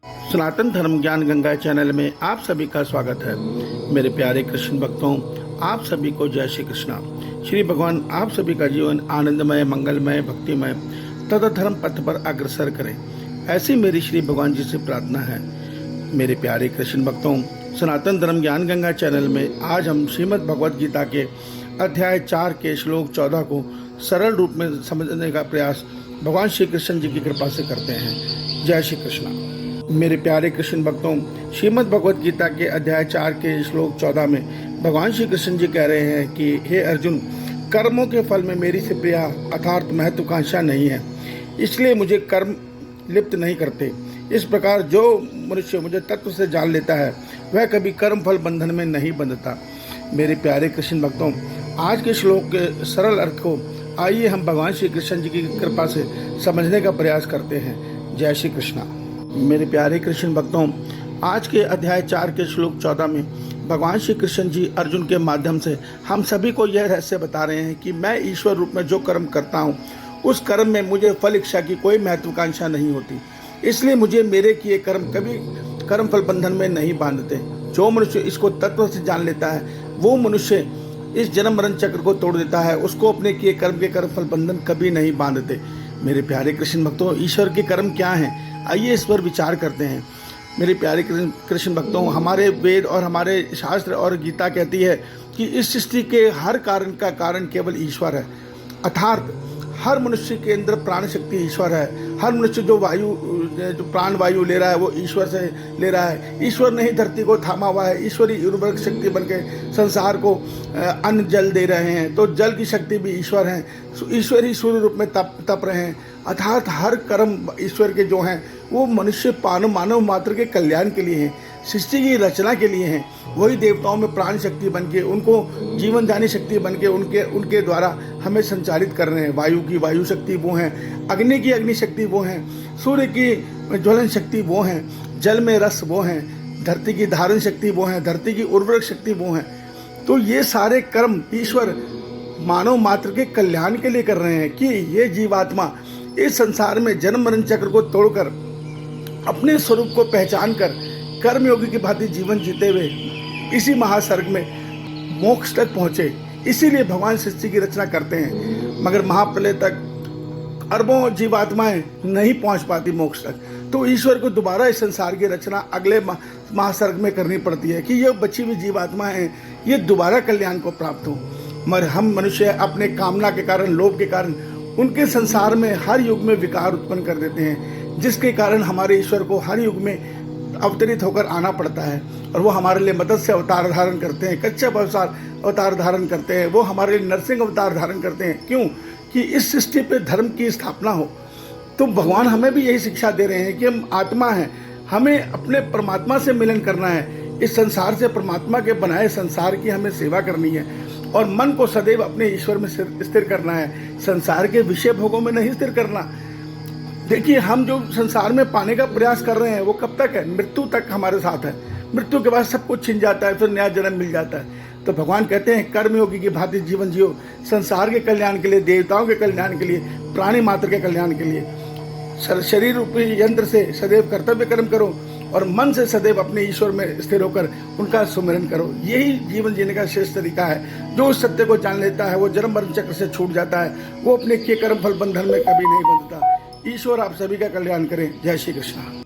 सनातन धर्म ज्ञान गंगा चैनल में आप सभी का स्वागत है। मेरे प्यारे कृष्ण भक्तों, आप सभी को जय श्री कृष्णा। श्री भगवान आप सभी का जीवन आनंदमय, मंगलमय, भक्तिमय तथा धर्म पथ पर अग्रसर करें, ऐसी मेरी श्री भगवान जी से प्रार्थना है। मेरे प्यारे कृष्ण भक्तों, सनातन धर्म ज्ञान गंगा चैनल में आज हम श्रीमद् भगवद गीता के अध्याय 4 के श्लोक 14 को सरल रूप में समझने का प्रयास भगवान श्री कृष्ण जी की कृपा से करते हैं। जय श्री कृष्णा। मेरे प्यारे कृष्ण भक्तों, श्रीमद् भगवद गीता के अध्याय 4 के श्लोक 14 में भगवान श्री कृष्ण जी कह रहे हैं कि हे अर्जुन, कर्मों के फल में मेरी से प्रिया अर्थात महत्वाकांक्षा नहीं है, इसलिए मुझे कर्म लिप्त नहीं करते। इस प्रकार जो मनुष्य मुझे तत्व से जान लेता है वह कभी कर्म फल बंधन में नहीं बंधता। मेरे प्यारे कृष्ण भक्तों, आज के श्लोक के सरल अर्थ को आइए हम भगवान श्री कृष्ण जी की कृपा से समझने का प्रयास करते हैं। जय श्री कृष्णा। मेरे प्यारे कृष्ण भक्तों, आज के अध्याय 4 के श्लोक 14 में भगवान श्री कृष्ण जी अर्जुन के माध्यम से हम सभी को यह रहस्य बता रहे हैं कि मैं ईश्वर रूप में जो कर्म करता हूँ उस कर्म में मुझे फल इच्छा की कोई महत्वाकांक्षा नहीं होती, इसलिए मुझे मेरे किए कर्म कभी कर्म फल बंधन में नहीं बांधते। जो मनुष्य इसको तत्व से जान लेता है वो मनुष्य इस जन्म मरण चक्र को तोड़ देता है, उसको अपने किए कर्म के कर्म फल बंधन कभी नहीं बांधते। मेरे प्यारे कृष्ण भक्तों, ईश्वर के कर्म क्या हैं, आइए इस पर विचार करते हैं। मेरे प्यारे कृष्ण भक्तों, हमारे वेद और हमारे शास्त्र और गीता कहती है कि इस सृष्टि के हर कारण का कारण केवल ईश्वर है, अर्थात हर मनुष्य के अंदर प्राण शक्ति ईश्वर है। हर मनुष्य जो प्राण वायु ले रहा है वो ईश्वर से ले रहा है। ईश्वर ने ही धरती को थामा हुआ है, ईश्वरी उर्वरक शक्ति बनके संसार को अन्न जल दे रहे हैं, तो जल की शक्ति भी ईश्वर है। ईश्वर ही सूर्य रूप में तप रहे हैं, अर्थात हर कर्म ईश्वर के जो हैं वो मनुष्य मानव मात्र के कल्याण के लिए हैं, सृष्टि की रचना के लिए हैं। वही देवताओं में प्राण शक्ति बनके, उनको जीवन दानी शक्ति बनके उनके द्वारा हमें संचालित कर रहे हैं। वायु की वायु शक्ति वो हैं, अग्नि की अग्नि शक्ति वो हैं, सूर्य की ज्वलन शक्ति वो हैं, जल में रस वो हैं, धरती की धारण शक्ति वो हैं, धरती की उर्वरक शक्ति वो हैं। तो ये सारे कर्म ईश्वर मानव मात्र के कल्याण के लिए कर रहे हैं कि ये जीवात्मा इस संसार में जन्म मरण चक्र को तोड़कर अपने स्वरूप को पहचान कर कर्मयोगी की भांति जीवन जीते हुए इसी महासर्ग में मोक्ष तक पहुँचे। इसीलिए भगवान सृष्टि की रचना करते हैं, मगर महाप्रलय तक अरबों जीवात्माएं नहीं पहुंच पाती मोक्ष तक, तो ईश्वर को दोबारा इस संसार की रचना अगले महासर्ग में करनी पड़ती है कि ये बची हुई जीवात्माएं हैं ये दोबारा कल्याण को प्राप्त हो। मगर हम मनुष्य अपने कामना के कारण, लोभ के कारण उनके संसार में हर युग में विकार उत्पन्न कर देते हैं, जिसके कारण हमारे ईश्वर को हर युग में अवतरित होकर आना पड़ता है। और वो हमारे लिए मत्स्य अवतार धारण करते हैं, कच्छप अवतार धारण करते हैं, वो हमारे लिए नरसिंह अवतार धारण करते हैं। क्यों? कि इस सृष्टि पे धर्म की स्थापना हो। तो भगवान हमें भी यही शिक्षा दे रहे हैं कि हम आत्मा हैं, हमें अपने परमात्मा से मिलन करना है। इस संसार से परमात्मा के बनाए संसार की हमें सेवा करनी है और मन को सदैव अपने ईश्वर में स्थिर करना है, संसार के विषय भोगों में नहीं स्थिर करना। देखिए, हम जो संसार में पाने का प्रयास कर रहे हैं वो कब तक है? मृत्यु तक हमारे साथ है। मृत्यु के बाद सब कुछ छिन जाता है, फिर नया जन्म मिल जाता है। तो भगवान कहते हैं कर्मयोगी की भांति जीवन जियो, संसार के कल्याण के लिए, देवताओं के कल्याण के लिए, प्राणी मात्र के कल्याण के लिए। शरीर रूपी यंत्र से सदैव कर्तव्य कर्म करो और मन से सदैव अपने ईश्वर में स्थिर होकर उनका सुमिरन करो। यही जीवन जीने का श्रेष्ठ तरीका है। जो उस सत्य को जान लेता है वो जन्म मरण चक्र से छूट जाता है, वो अपने किए कर्म फल बंधन में कभी नहीं बंधता। ईश्वर आप सभी का कल्याण करें। जय श्री कृष्ण।